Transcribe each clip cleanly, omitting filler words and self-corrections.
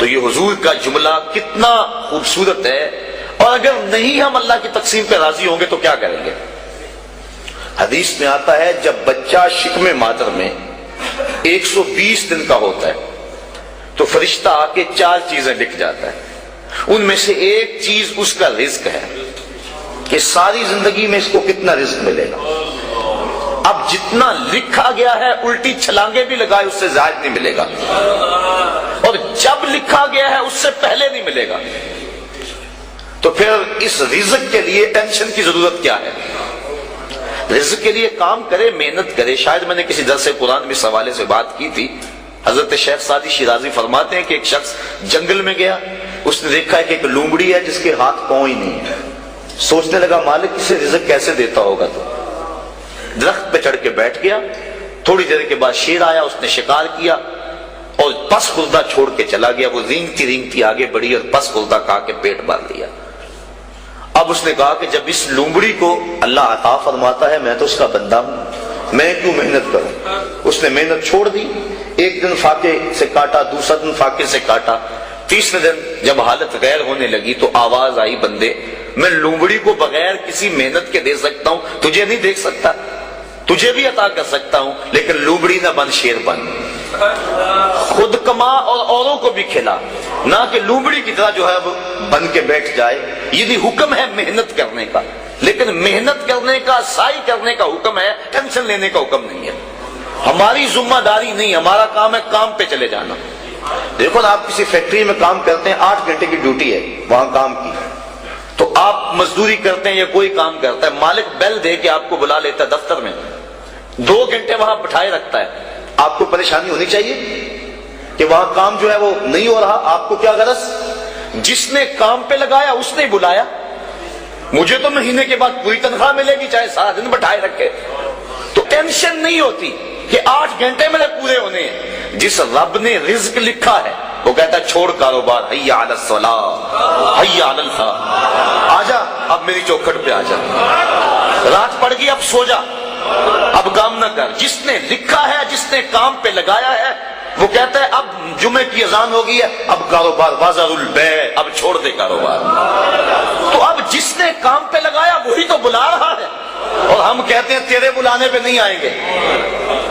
تو یہ حضور کا جملہ کتنا خوبصورت ہے، اور اگر نہیں ہم اللہ کی تقسیم پہ راضی ہوں گے تو کیا کریں گے؟ حدیث میں آتا ہے جب بچہ شکم مادر میں 120 دن کا ہوتا ہے تو فرشتہ آ کے 4 چیزیں لکھ جاتا ہے، ان میں سے ایک چیز اس کا رزق ہے کہ ساری زندگی میں اس کو کتنا رزق ملے گا۔ اب جتنا لکھا گیا ہے الٹی چھلانگے بھی لگائے اس سے زائد نہیں ملے گا، اور جب لکھا گیا ہے اس سے پہلے نہیں ملے گا۔ تو پھر اس رزق کے لیے ٹینشن کی ضرورت کیا ہے؟ رزق کے لیے کام کرے، محنت کرے۔ شاید میں نے کسی درس قرآن میں اس حوالے سے بات کی تھی۔ حضرت شیخ سعدی شیرازی فرماتے ہیں کہ ایک شخص جنگل میں گیا، اس نے دیکھا ہے کہ ایک لومڑی ہے جس کے ہاتھ پاؤں ہی نہیں ہے۔ سوچنے لگا مالک اسے رزق کیسے دیتا ہوگا، تو درخت پہ چڑھ کے بیٹھ گیا۔ تھوڑی دیر کے بعد شیر آیا، اس نے شکار کیا اور پس خوردہ چھوڑ کے چلا گیا۔ وہ رینگتی رینگتی آگے بڑھی اور پس خوردہ کھا کے پیٹ بھر لیا۔ اب اس نے کہا کہ جب اس لومڑی کو اللہ عطا فرماتا ہے میں تو اس کا بندہ ہوں، میں کیوں محنت کروں؟ اس نے محنت چھوڑ دی۔ ایک دن فاقے سے کاٹا، دوسرا دن فاقے سے کاٹا، تیسرے دن جب حالت غیر ہونے لگی تو آواز آئی بندے میں لومڑی کو بغیر کسی محنت کے دے سکتا ہوں، تجھے نہیں دیکھ سکتا، تجھے بھی عطا کر سکتا ہوں لیکن لومڑی نہ بن شیر بن، خود کما اور اوروں کو بھی کھلا، نہ کہ لومڑی کی طرح جو ہے بن کے بیٹھ جائے۔ یہ بھی حکم ہے محنت کرنے کا، لیکن محنت کرنے کا، سعی کرنے کا حکم ہے، ٹینشن لینے کا حکم نہیں ہے۔ ہماری ذمہ داری نہیں، ہمارا کام ہے کام پہ چلے جانا۔ دیکھو نا، آپ کسی فیکٹری میں کام کرتے ہیں، 8 گھنٹے کی ڈیوٹی ہے وہاں کام کی، تو آپ مزدوری کرتے ہیں یا کوئی کام کرتا ہے، مالک بیل دے کے آپ کو بلا لیتا ہے دفتر میں، 2 گھنٹے وہاں بٹھائے رکھتا ہے، آپ کو پریشانی ہونی چاہیے کہ وہاں کام جو ہے وہ نہیں ہو رہا؟ آپ کو کیا غرض؟ جس نے کام پہ لگایا اس نے بلایا، مجھے تو مہینے کے بعد پوری تنخواہ ملے گی چاہے سارا دن بٹھائے رکھے۔ تو ٹینشن نہیں ہوتی کہ 8 گھنٹے میرے پورے ہونے ہیں۔ جس رب نے رزق لکھا ہے وہ کہتا ہے چھوڑ کاروبار، حی علی الصلاۃ، حی علی الفلاح، آجا اب میری چوکھٹ پہ آجا، رات پڑ گئی اب سو جا، اب کام نہ کر۔ جس نے لکھا ہے، جس نے کام پہ لگایا ہے، وہ کہتا ہے اب جمعے کی اذان ہو گئی ہے، اب کاروبار بازار البیع، اب چھوڑ دے کاروبار۔ تو اب جس نے کام پہ لگایا وہی تو بلا رہا ہے، اور ہم کہتے ہیں تیرے بلانے پہ نہیں آئیں گے۔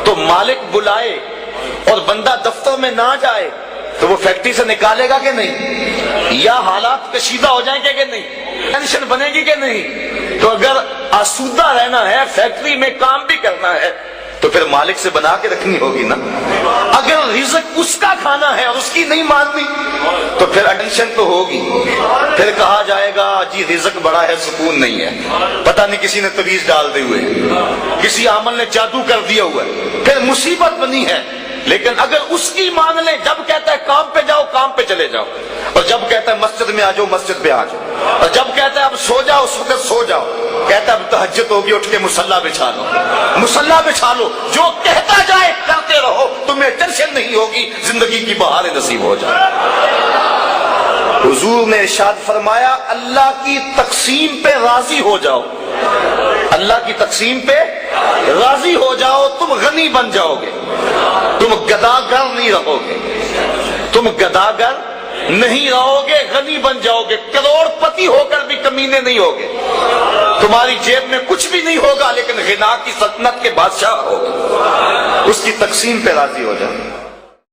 تو مالک بلائے اور بندہ دفتر میں نہ جائے تو وہ فیکٹری سے نکالے گا کہ نہیں؟ یا حالات کشیدہ ہو جائیں گے کہ نہیں؟ ٹینشن بنے گی کہ نہیں؟ تو اگر آسودہ رہنا ہے، فیکٹری میں کام بھی کرنا ہے، تو پھر مالک سے بنا کے رکھنی ہوگی نا۔ اگر رزق اس کا کھانا ہے اور اس کی نہیں ماننی تو پھر ٹینشن تو ہوگی۔ پھر کہا جائے گا جی رزق بڑا ہے سکون نہیں ہے، پتہ نہیں کسی نے تویز ڈال دی ہوئے، کسی عامل نے جادو کر دیا ہوا ہے، پھر مصیبت بنی ہے۔ لیکن اگر اس کی مان لیں، جب کہتا ہے کام پہ جاؤ کام پہ چلے جاؤ، اور جب کہتا ہے مسجد میں آ جاؤ مسجد پہ آ جاؤ، اور جب کہتا ہے اب سو جاؤ اس وقت سو جاؤ، کہتا ہے اب تہجد ہوگی اٹھ کے مصلی بچھا لو، مصلی بچھا لو، جو کہتا جائے کرتے رہو، تمہیں ٹینشن نہیں ہوگی، زندگی کی بہاریں نصیب ہو جائے۔ حضور نے ارشاد فرمایا اللہ کی تقسیم پہ راضی ہو جاؤ، اللہ کی تقسیم پہ راضی ہو جاؤ، تم غنی بن جاؤ گے، تم گداگر نہیں رہو گے، تم گداگر نہیں رہو گے، غنی بن جاؤ گے، کروڑ پتی ہو کر بھی کمینے نہیں ہوگے، تمہاری جیب میں کچھ بھی نہیں ہوگا لیکن غنا کی سلطنت کے بادشاہ ہوگے۔ اس کی تقسیم پہ راضی ہو جاؤ۔